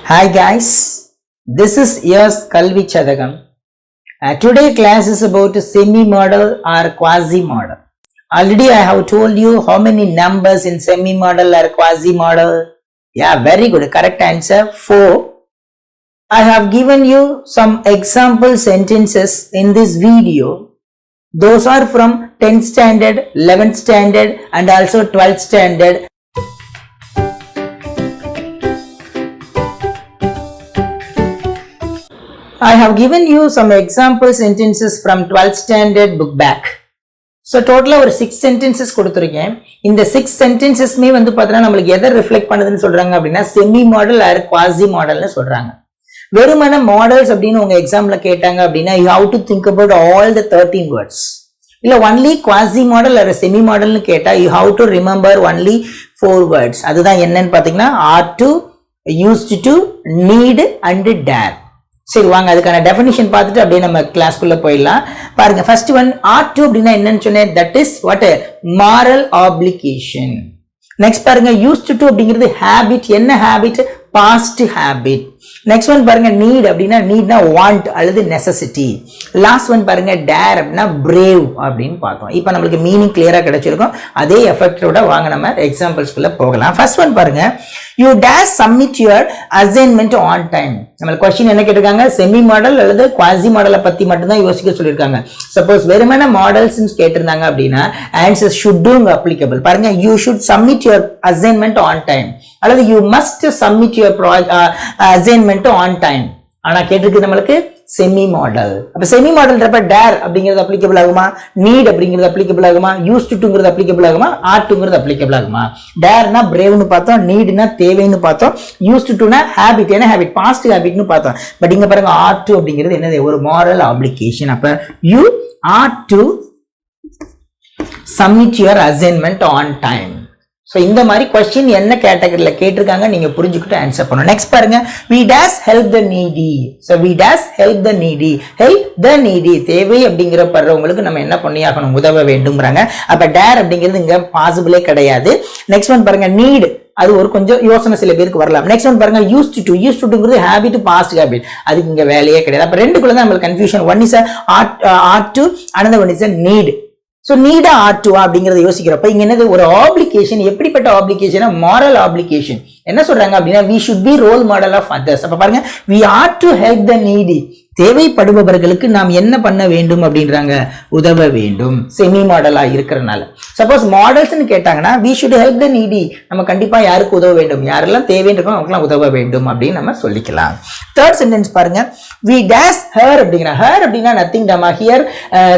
Hi guys, this is yours Kalvi Chadagam. Today class is about semi-model or quasi-model. Already I have told you how many numbers in semi-model or quasi-model. Yeah, very good. Correct answer 4. I have given you some example sentences in this video. Those are from 10th standard, 11th standard and also 12th standard. I have given you some example sentences from 12th standard book back. So total ஒரு 6 sentences கொடுத்திருக்கேன். இந்த 6 sentencesமே வந்து பார்த்தா நமக்கு எதை reflect பண்ணுதுன்னு சொல்றாங்க அப்படின்னா செமி மாடல் ஆர் குவாசி மாடல்னு சொல்றாங்க. வெறுமன மாடல்ஸ் அப்படின்னு உங்க எக்ஸாம்ல கேட்டாங்க அப்படின்னா you have to think about all the 13 words. இல்ல only quasi model or semi modelனு கேட்டா you have to remember only 4 words. அதுதான் என்னன்னு பாத்தீங்கன்னா ought to, used to, need and dare. சரி வாங்க அதுக்கான டெஃபினிஷன் பார்த்துட்டு அப்படியே நம்ம கிளாஸ்க்குள்ள போயிடலாம். பாருங்க ஃபர்ஸ்ட் ஒன் ought to அப்படின்னா என்னன்னு சொன்னேன், that is what moral obligation. Next பாருங்க used to அப்படிங்கிறது ஹேபிட். என்ன habit? Past habit. Next one பாருங்க need அப்படின்னா நீட்னா வாண்ட் அல்லது நெசசிட்டி. லாஸ்ட் ஒன் பாருங்க டேர் அப்படின்னா பிரேவ் அப்படின்னு பார்த்தோம். இப்போ நம்மளுக்கு மீனிங் கிளியரா கிடைச்சிருக்கும். அதே எஃபெக்டோட வாங்க நம்ம எக்ஸாம்பிள்ஸ்குள்ள போகலாம். ஃபர்ஸ்ட் ஒன் பாருங்க, you dare submit your assignment on time. நம்மளுக்கு क्वेश्चन என்ன கேட்டிருக்காங்க, செமி மாடல் அல்லது குவாசி மாடலை பத்தி மட்டும் தான் யோசிக்க சொல்லிருக்காங்க. சப்போஸ் வெறுமனே மாடல்ஸ் கேட்டிருந்தாங்க அப்படின்னா ஆன்சர் should do applicable. பாருங்க you should submit your assignment on time அல்லது you must submit your assignment on time. ஆனா கேட்டிருக்கு நம்மளுக்கு செமி மாடல். அப்ப செமி மாடல்ன்றப்ப டேர் அப்படிங்கிறது அப்ளிகபிள் ஆகுமா, நீட் அப்படிங்கிறது அப்ளிகபிள் ஆகுமா, யூஸ்ட் டுங்கிறது அப்ளிகபிள் ஆகுமா, ஆட் டுங்கிறது அப்ளிகபிள் ஆகுமா? டேர்னா பிரேவ்னு பார்த்தோம், நீட்னா தேவைன்னு பார்த்தோம், யூஸ்ட் டுனா ஹேபிட், என்ன ஹேபிட்? பாஸ்ட் ஹேபிட்னு பார்த்தோம். பட் இங்க பாருங்க ஆட் டு அப்படிங்கிறது என்னது? ஒரு moral obligation. அப்ப you ought to submit your assignment on time. So இந்த மாதிரி क्वेश्चन என்ன கேட்டகரியில கேட்டிருக்காங்க நீங்க புரிஞ்சுக்கிட்டு ஆன்சர் பண்ணணும். நெக்ஸ்ட் பாருங்க, we dash help the needy. So we dash help the needy. Help the needy. தேவை அப்படிங்கிற படுறவங்களுக்கு நம்ம என்ன பண்ணியாகணும்? உதவ வேண்டும்ங்கறாங்க. அப்ப dare அப்படிங்கிறது இங்க பாசிபிளே கிடையாது. நெக்ஸ்ட் ஒன் பாருங்க need. அது ஒரு கொஞ்சம் யோசனை சில பேருக்கு வரலாம். நெக்ஸ்ட் ஒன் பாருங்க used to. used toங்கிறது ஹேபிட், பாஸ்ட் ஹேபிட். அதுக்கு இங்க வேலையே கிடையாது. அப்ப ரெண்டுக்குள்ள தான் நமக்கு confusion. One is ought to, another one is a need. So need ought to அப்படிங்கறத யோசிக்கிறப்ப இங்க என்னது? ஒரு ஆப்ளிகேஷன். எப்படிப்பட்ட ஆப்ளிகேஷன்? moral obligation. என்ன சொல்றாங்க அப்படின்னா we should be role model of others. அப்ப பாருங்க we ought to help the needy. தேவைப்படுபவர்களுக்கு நாம் என்ன பண்ண வேண்டும் அப்படின்றாங்க? உதவ வேண்டும். செமி மாடலா இருக்கிறனால. சப்போஸ் மாடல்ஸ்னு கேட்டாங்கன்னா we should help the needy. நம்ம கண்டிப்பா யாருக்கு உதவ வேண்டும்? யாரெல்லாம் தேவைன்னு இருக்கோ அவங்களுக்குலாம் உதவ வேண்டும் அப்படின்னு நம்ம சொல்லிக்கலாம். தேர்ட் சென்டென்ஸ் பாருங்க, we dash her அப்படிங்கிற. her அப்படின்னா நத்திங் டமா. ஹியர்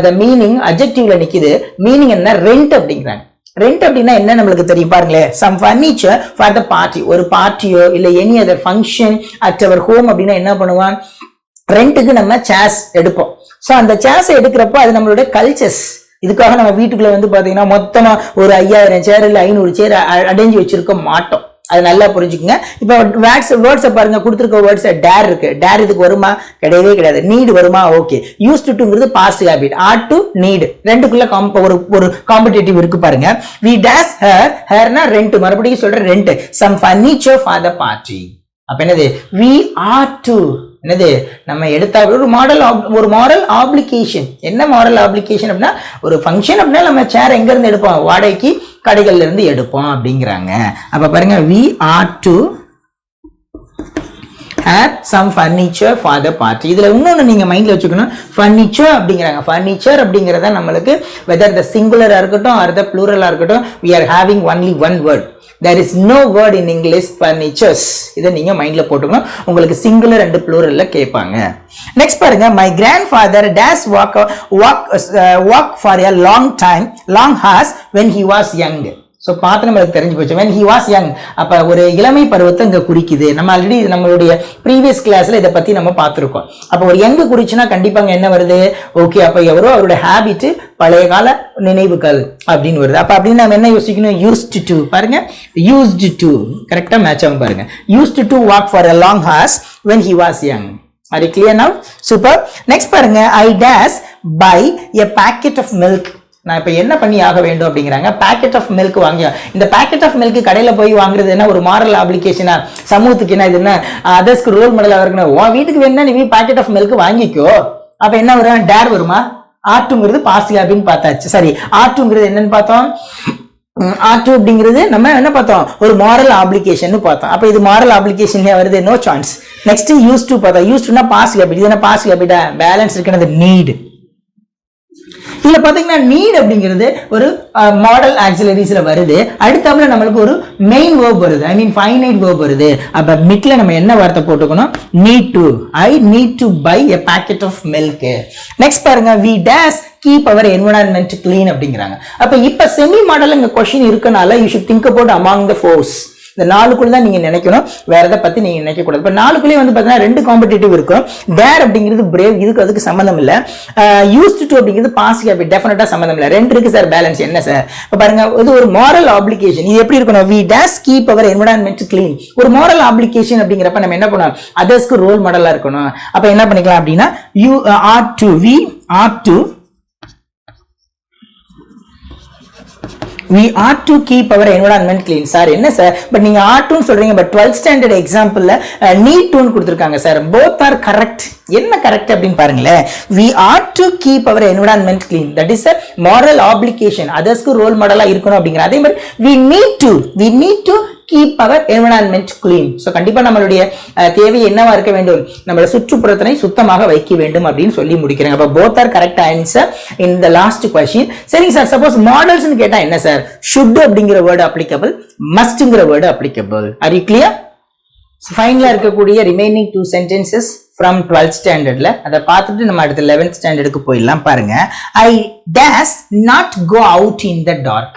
the meaning adjectiveல நிக்குது. மீனிங் என்ன? ரெண்ட் அப்படிங்கிறாங்க. ரெண்ட் அப்படின்னா என்ன நம்மளுக்கு தெரியும் பாருங்களேன். some furniture for the party. ஒரு பார்ட்டியோ இல்ல any other function at our home அப்படின்னா என்ன பண்ணுவான்? ரெண்ட்டுக்கு நம்ம சேர்ஸ் எடுப்போம். சோ அந்த சேர்ஸ் எடுக்கிறப்ப அது நம்மளுடைய கல்ச்சர்ஸ். இதுக்காக நம்ம வீட்டுக்குள்ள வந்து பாத்தீங்கன்னா மொத்தமா ஒரு 5000 சேர் இல்ல 500 சேர் அடைஞ்சு வச்சிருக்க மாட்டோம். அது நல்லா புரிஞ்சுக்குங்க. இப்ப வேர்ட்ஸ் பாருங்க, கொடுத்திருக்க வேர்ட்ஸ் டேர் இருக்கு. டேர் இதுக்கு வருமா? கிடையவே கிடையாது. நீட் வருமா? ஓகே. யூஸ்ட் டுங்கிறது past habit. Ought to, need ரெண்டுக்குள்ள ஒரு காம்படிட்டிவ் இருக்கு பாருங்க. we dash her. herனா ரெண்ட். மறுபடியும் சொல்ற rent. some furniture for the party. அப்ப என்னது? we ought to. என்னது? நம்ம எடுத்தா ஒரு moral obligation. என்ன moral obligation அப்படின்னா ஒரு ஃபங்க்ஷன் அப்படின்னா நம்ம சேர் எங்க இருந்து எடுப்போம்? வாடகைக்கு கடைகள்ல இருந்து எடுப்போம் அப்படிங்கிறாங்க. அப்ப பாருங்க we ought to have some furniture for the party. இதுல இன்னொன்னு நீங்க மைண்ட்ல வச்சுக்கணும், furniture அப்படிங்கறாங்க. furniture அப்படிங்கறத நம்மளுக்கு whether the singular இருக்கட்டும் or the plural இருக்கட்டும் we are having only one word. There is no word in English furnitures. இத நீங்க மைண்ட்ல போட்டுக்கணும். உங்களுக்கு சிங்குலர் அண்ட் ப்ளூரல்ல கேட்பாங்க. நெக்ஸ்ட் பாருங்க, my grandfather dash walk for a long hours when he was young. So பார்த்து நம்மளுக்கு தெரிஞ்சு போச்சு when he was young. அப்ப ஒரு இளமை பருவத்தை இங்க குறிக்குது. நம்ம ஆல்ரெடி நம்மளுடைய ப்ரீவியஸ் கிளாஸ்ல இத பத்தி நம்ம பார்த்திருக்கோம். அப்ப ஒரு யங் குறிச்சுனா கண்டிப்பாங்க என்ன வருது? ஓகே, அப்ப எவரோ அவருடைய ஹேபிட், பழைய கால நினைவுகள் அப்படின்னு வருது. அப்ப அப்படின்னு நம்ம என்ன யோசிக்கணும்? used to. பாருங்க used to கரெக்ட்டா மேட்ச் ஆகும் பாருங்க. used to walk for a long hours when he was young. Are you clear now? Super. Next பாருங்க, I dash buy a packet of milk. நான் இப்போ என்ன பண்ணி ஆக வேண்டும் அப்படிங்கிறாங்க. பேக்கெட் ஆஃப் மில்க் வாங்கி, இந்த பேக்கெட் ஆஃப் மில்க் கடையில் போய் வாங்குறது என்ன ஒரு மாரல் ஆப்ளிகேஷனா, சமூகத்துக்கு என்ன இது என்ன அதர்ஸ்க்கு ரோல் மாடலாக இருக்கணும். உன் வீட்டுக்கு வேணும்னா நீ பேக்கெட் ஆஃப் மில்க் வாங்கிக்கோ. அப்போ என்ன வரும், டேர் வருமா? ஆர்ட்டுங்கிறது பாசிட்டிவ் அப்படின்னு பார்த்தாச்சு. சரி, ஆர்ட்டுங்கிறது என்னன்னு பார்த்தோம். ஆர்ட் அப்படிங்கிறது நம்ம என்ன பார்த்தோம், ஒரு மாரல் ஆப்ளிகேஷன் பார்த்தோம். அப்போ இது மாரல் ஆப்ளிகேஷன் வருது, no chance. Next use to பார்த்தோம். யூஸ் டுனா பாசிட்டிவ் ஹேபிட், இது என்ன பாசிட்டிவ் ஹேபிட்டா, பேலன்ஸ் இருக்கிறது நீட். இதுல பாத்தீங்கன்னா நீட் அப்படிங்கிறது ஒரு மாடல் ஆக்சிலரிஸ்ல வருது. அடுத்தாப்புல நம்மளுக்கு ஒரு மெயின் வேர்ப் வருது, ஐ மீன் ஃபைனைட் வேர்ப் வருது. அப்ப மிட்ல நம்ம என்ன வார்த்தை போட்டுக்கணும், need to, I need to buy a packet of milk. Next பாருங்க, we days keep our environment clean அப்படிங்கிறாங்க. அப்ப இப்ப செமி மாடல் இங்க கொஸ்டின் இருக்கனால you should think about among the fours. இந்த நாலுக்குள்ள தான் நீங்க நினைக்கணும், வேற எதை பத்தி நீங்க நினைக்க கூடாது. இப்ப நாலுக்குள்ளே வந்து பாத்தீங்கன்னா ரெண்டு காம்படிட்டிவ் இருக்கும். டேர் அப்படிங்கிறது பிரேவ், இதுக்கு அதுக்கு சம்பந்தம் இல்ல. யூஸ்ட் டு அப்படிங்கிறது பாசிட்டிவ் ஹேபிட், டெஃபினட்டா சம்பந்தம் இல்ல. ரெண்டு இருக்கு சார், பேலன்ஸ் என்ன சார்? இப்ப பாருங்க, இது ஒரு மாரல் ஆப்ளிகேஷன். இது எப்படி இருக்கணும், we days keep our environment clean. ஒரு மாரல் ஆப்ளிகேஷன் அப்படிங்கிறப்ப நம்ம என்ன பண்ணணும், அதர்ஸ்க்கு ரோல் மாடலா இருக்கணும். அப்ப என்ன பண்ணிக்கலாம் அப்படின்னா, you are to, we are to, we ought to keep our environment clean. Sir என்ன சார், பட் நீங்க ought to சொல்றீங்க, பட் 12th standard எக்ஸாம்பிள்ல need to கொடுத்திருக்காங்க சார். both are correct. என்ன கரெக்ட் அப்படின்னு பாருங்களேன். we ought to keep our environment clean, that is a moral obligation, அதர்ஸ்க்கு role மாடலா இருக்கணும் அப்படிங்கிற. அதே மாதிரி we need to keep our environment clean. so கண்டிப்பா நம்மளுடைய தேவை என்னவா இருக்க வேண்டும், நம்மளுடைய சுற்றுப்புறத்தினை சுத்தமாக வைக்க வேண்டும் அப்படின்னு சொல்லி முடிக்கிறாங்க. அப்ப both are correct answer in the last question. சரிங்க சார், சப்போஸ் மாடல்ஸ்னு கேட்டா என்ன சார், should அப்படிங்கிற வேர்டு applicable, mustங்கிற word applicable. are you clear? so ஃபைனலா இருக்கக்கூடிய ரிமைனிங் 2 sentences from 12th standardல அதை பார்த்துட்டு நம்ம அடுத்த 11th standardக்கு போயிடலாம். பாருங்க, I dash not go out in the dark.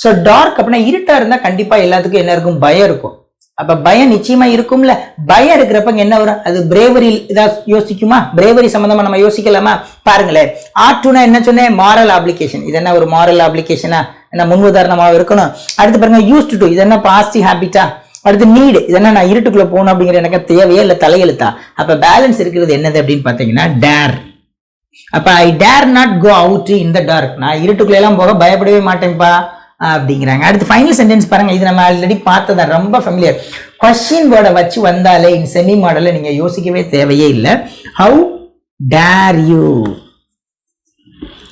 So dark அப்படின்னா இருட்டா இருந்தா கண்டிப்பா எல்லாத்துக்கும் என்ன இருக்கும், பயம் இருக்கும். அப்ப பயம் நிச்சயமா இருக்கும்ல. பயம் இருக்கிறப்ப என்ன வரும், அது பிரேவரி ஏதாவது யோசிக்குமா, பிரேவரி சம்பந்தமா நம்ம யோசிக்கலாமா? பாருங்களேன், ஆர்ட்னா என்ன சொன்னேன், மாரல் ஆப்ளிகேஷன். இது என்ன ஒரு மாரல் ஆப்ளிகேஷனா, என்ன முன் உதாரணமாக இருக்கணும். அடுத்து பாருங்க, யூஸ்ட் டு, இது என்ன பாசிட்டிவ் ஹேபிட்டா. அடுத்து நீடு, இதெல்லாம் நான் இருட்டுக்குள்ள போகணும் அப்படிங்கிற எனக்கு தேவையா இல்ல தலையெழுத்தா. அப்ப பேலன்ஸ் இருக்கிறது என்னது அப்படின்னு பாத்தீங்கன்னா டேர். அப்ப I dare not go out in the dark, நான் இருட்டுக்குள்ள எல்லாம் போக பயப்படவே மாட்டேன்ப்பா அப்படிங்கிறாங்க. அடுத்து ஃபைனல் சென்டென்ஸ் பாருங்க, இது நம்ம ஆல்ரெடி பார்த்ததா, ரொம்ப ஃபெமிலியர். கொஸ்டின் வேர்டை வச்சு வந்தாலே இந்த செமி மாடல்ல நீங்க யோசிக்கவே தேவையே இல்லை. ஹவு டேர் யூ,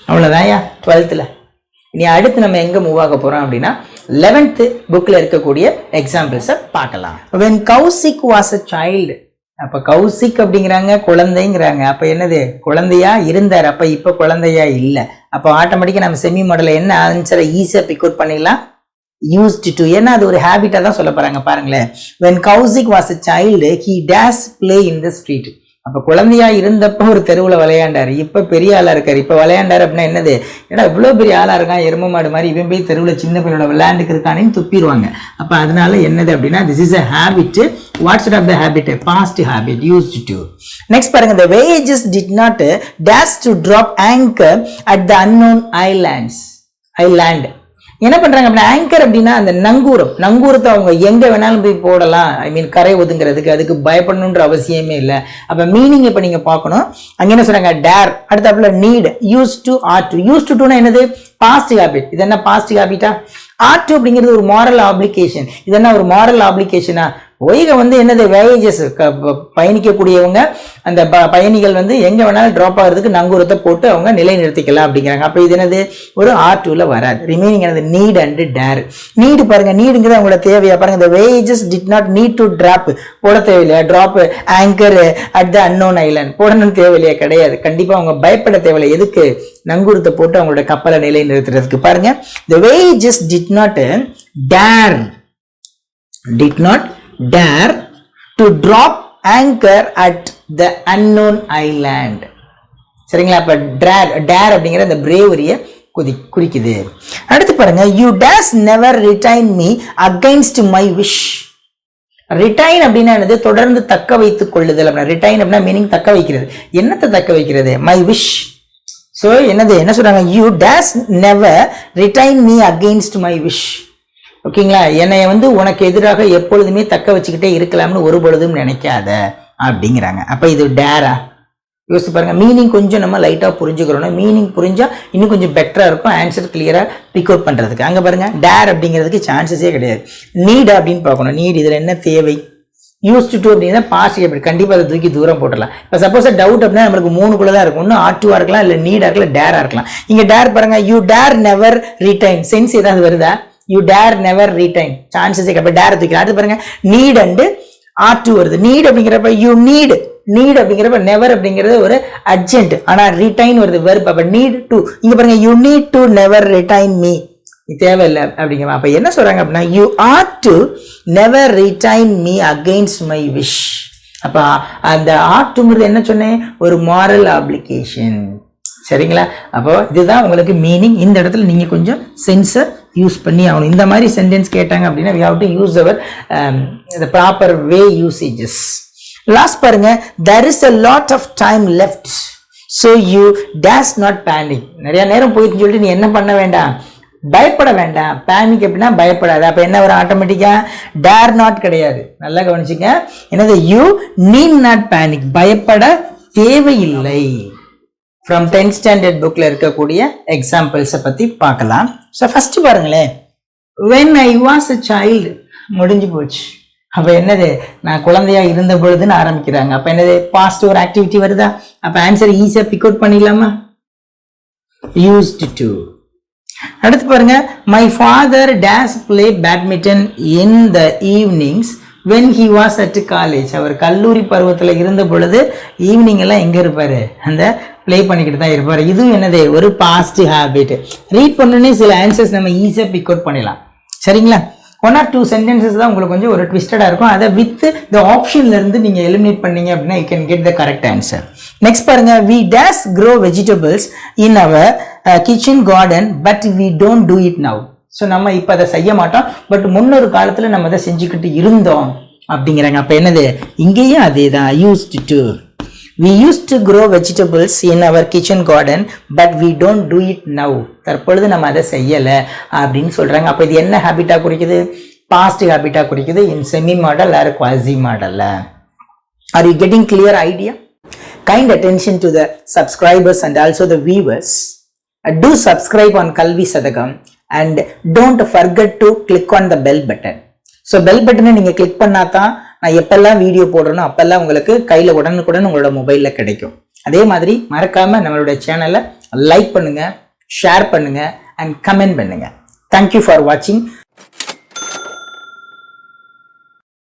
அவ்வளவுதான் 12th. இனி அடுத்து நம்ம எங்க மூவ் ஆக போறோம் அப்படின்னா 11th புக்ல இருக்கக்கூடிய எக்ஸாம்பிள்ஸை பார்க்கலாம். when Kausik was a child, அப்ப கௌசிக் அப்படிங்கிறாங்க, குழந்தைங்கிறாங்க. அப்ப என்னது, குழந்தையா இருந்தார், அப்ப இப்ப குழந்தையா இல்ல. அப்ப ஆட்டோமேட்டிக்கா நம்ம செமி மாடல்ல என்ன ஆன்சரை ஈஸியா பிக் அவுட் பண்ணிடலாம், யூஸ்ட் டு. ஏன்னா அது ஒரு ஹேபிட்டா தான் சொல்ல போறாங்க. பாருங்களேன், when Kausik was a child he dash play in the street. அப்ப குழந்தையா இருந்தப்ப ஒரு தெருவுல விளையாண்டாரு, இப்ப பெரிய ஆளா இருக்காரு. இப்ப விளையாண்டாரு அப்படின்னா என்னது, ஏன்னா இவ்வளவு பெரிய ஆளா இருக்கான், எரும மாடு மாதிரி, இவன் போய் தெருவுல சின்ன பிள்ளையோட விளையாண்டுக்கு இருக்கானு துப்பிடுவாங்க. அப்ப அதனால என்னது அப்படின்னா, this is a habit. What sort of the habit? A past habit, used to. Next பாருங்க, the voyagers did not dash to drop anchor at the unknown island. என்ன பண்றாங்க அப்படின்னா, ஆங்கர் அப்படின்னா அந்த நங்கூரத்தை அவங்க எங்க வேணாலும் போய் போடலாம், ஐ மீன் கரை ஒதுங்கிறதுக்கு, அதுக்கு பயப்படணுன்ற அவசியமே இல்லை. அப்ப மீனிங் இப்ப நீங்க பார்க்கணும். அங்க என்ன சொல்றாங்க, டேர், அடுத்தாப்புல need, use to, ought to. Use டுனா என்னது, பாஸ்ட் ஹேபிட். இது என்ன பாஸ்ட் ஹேபிட்டா. ஆர்ட் அப்படிங்கிறது ஒரு மாரல் ஆப்ளிகேஷன். இது என்ன ஒரு மாரல் ஆப்ளிகேஷனா. ஒய்க வந்து என்னது, வேஜஸ் பயணிக்கக்கூடியவங்க, அந்த பயணிகள் வந்து எங்க வேணாலும் டிராப் ஆகிறதுக்கு நங்கூரத்தை போட்டு அவங்க நிலை நிறுத்திக்கலாம் அப்படிங்கிறாங்க. அப்ப இது என்னது, ஒரு R2ல வராது. ரிமைனிங் என்னது, நீட் அண்ட் டேர். நீடு பாருங்க, நீடுங்கிறது அவங்களோட தேவையா. பாருங்க, the voyagers did not need to drop, போட தேவையில்லையா, drop anchor at the unknown island, போடணும் தேவையில்லையா, கிடையாது. கண்டிப்பா அவங்க பயப்பட தேவையில்லை. எதுக்கு, நங்கூரத்தை போட்டு அவங்களோட கப்பலை நிலை நிறுத்துறதுக்கு. பாருங்க, the voyagers did not dare to drop anchor at the unknown island. சரிங்களா. அப்ப dare அப்படிங்கிற அந்த பிரேவரிய குறிக்குது. அடுத்து பாருங்க, you dash never retain me against my wish. Retain அப்படின்னா என்னது, தொடர்ந்து தக்க வைத்துக் கொள்ளுதல். அப்படின்னா ரிட்டைன் அப்படின்னா மீனிங் தக்க வைக்கிறது. என்னத்தை தக்க வைக்கிறது, மை விஷ். சோ என்னது, என்ன சொல்றாங்க, you dash never retain me against my wish. ஓகேங்களா, என்னை வந்து உனக்கு எதிராக எப்பொழுதுமே தக்க வச்சுக்கிட்டே இருக்கலாம்னு ஒரு பொழுதும் நினைக்காத அப்படிங்கிறாங்க. அப்ப இது டேரா, யோசிச்சு பாருங்க. மீனிங் கொஞ்சம் நம்ம லைட்டாக புரிஞ்சுக்கிறோம். மீனிங் புரிஞ்சா இன்னும் கொஞ்சம் பெட்டராக இருக்கும் ஆன்சர் கிளியராக பிக் அவுட் பண்ணுறதுக்கு. அங்கே பாருங்க டேர் அப்படிங்கிறதுக்கு சான்சஸே கிடையாது. நீட் அப்படின்னு பார்க்கணும். நீட் இதில் என்ன தேவை? யூஸ் டு அப்படின்னா பாஸ்ட் எப்படி கண்டிப்பாக அதை தூக்கி தூரம் போட்டுடலாம். இப்போ சப்போஸ் டவுட் அப்படின்னா நம்மளுக்கு 3குள்ள தான் இருக்கும். ஒன்று ஆர்டுவா இருக்கலாம், இல்லை நீடா இருக்கலாம், டேரா இருக்கலாம். இங்கே டேர் பாருங்க, you dare never retain. Sense ஏதாவது வருதா? யூ டேர் நெவர் ரிட்டைன் சான்சஸே கிடையாது. டேர் தூக்கி அடுத்து பாருங்க நீட் அண்டு ஆர்டு வருது. நீட் அப்படிங்கிறப்ப யூ நீட் அப்படிங்கிறப்ப நெவர் அப்படிங்கிறது ஒரு அர்ஜென்ட். ஆனா ரிட்டைன் வருது வெர்ப். அப்ப நீட் டு இங்க பாருங்க you need to never retain me தேவையில்லை அப்படிங்கிற. அப்ப என்ன சொல்றாங்க அப்படின்னா you are to never retain me against my wish. அப்ப அந்த ஆர்டுங்கிறது என்ன சொன்னேன்? ஒரு மாரல் ஆப்ளிகேஷன். சரிங்களா? அப்போ இதுதான் உங்களுக்கு மீனிங். இந்த இடத்துல நீங்க கொஞ்சம் சென்ஸை யூஸ் பண்ணி ஆகணும். இந்த மாதிரி சென்டென்ஸ் கேட்டாங்க அப்படின்னா we have to use our the proper way usages. Last பாருங்க, there is a lot of time left so you dash not panic. நிறைய நேரம் போயிட்டு சொல்லிட்டு நீ என்ன பண்ண வேண்டாம்? பயப்பட வேண்டாம். பேனிக் அப்படின்னா பயப்படாது. அப்ப என்ன ஒரு ஆட்டோமேட்டிக்கா டேர் நாட் கிடையாது. நல்லா கவனிச்சுங்க. என்னது? You need not panic. பயப்பட தேவையில்லை. ஃப்ரம் 10th ஸ்டாண்டர்ட் புக்ல இருக்கக்கூடிய எக்ஸாம்பிள்ஸை பத்தி பார்க்கலாம். ஸோ ஃபர்ஸ்ட் பாருங்களேன், when I was a child முடிஞ்சு போச்சு. அப்ப என்னது? நான் குழந்தையா இருந்த பொழுதுன்னு ஆரம்பிக்கிறாங்க. அப்ப என்னது? பாஸ்ட் ஒரு ஆக்டிவிட்டி வருதா? அப்ப ஆன்சர் ஈஸியா பிக் அவுட் பண்ணிடலாமா? used to. அடுத்து பாருங்க, my father dash play badminton in the evenings when he was at college. அவர் கல்லூரி பருவத்துல இருந்த பொழுது ஈவினிங் எல்லாம் எங்க இருப்பாரு? அந்த பிளே பண்ணிக்கிட்டு தான் இருப்பாரு. இதுவும் என்னது? ஒரு பாஸ்ட் ஹேபிட். ரீட் பண்ணனே சில ஆன்சர்ஸ் நம்ம ஈஸியா பிக் அவுட் பண்ணிடலாம். சரிங்களா? 1 or 2 சென்டென்சஸ் தான் உங்களுக்கு கொஞ்சம் ஒரு ட்விஸ்டடா இருக்கும். அதை வித் த ஆப்ஷன்ல இருந்து நீங்க எலிமினேட் பண்ணீங்க அப்படின்னா you can get the correct answer. Next பாருங்க, we dash grow vegetables in our kitchen garden but we don't do it now. So நம்ம இப்போ அதை செய்ய மாட்டோம், பட் முன்னொரு காலத்துல நம்ம அதை செஞ்சுக்கிட்டு இருந்தோம் அப்படிங்கிறாங்க. அப்ப என்னது? இங்கேயும் அதே தான், used to. We used to grow vegetables in our kitchen garden but we don't do it now. தற்பொழுது நம்ம அதை செய்யல அப்படின்னு சொல்றாங்க. அப்ப இது என்ன ஹேபிட்டா குறிக்குது? பாஸ்ட் ஹேபிட்டா குறிக்குது. இன் செமி மாடல் ஆர் குவாசி மாடல்ல. Are you getting clear idea? Kind attention to the subscribers and also the viewers. Do subscribe on Kalvi Sadakam and don't forget to click on the bell button. So bell பட்டனை நீங்கள் click பண்ணாதான் நான் எப்பெல்லாம் video போடுறேனோ அப்பெல்லாம் உங்களுக்கு கையில் உடனுக்குடன் உங்களோட மொபைலில் கிடைக்கும். அதே மாதிரி மறக்காமல் நம்மளோட சேனலை லைக் பண்ணுங்கள், ஷேர் பண்ணுங்கள் அண்ட் கமெண்ட் பண்ணுங்கள். தேங்க்யூ ஃபார் வாட்சிங்.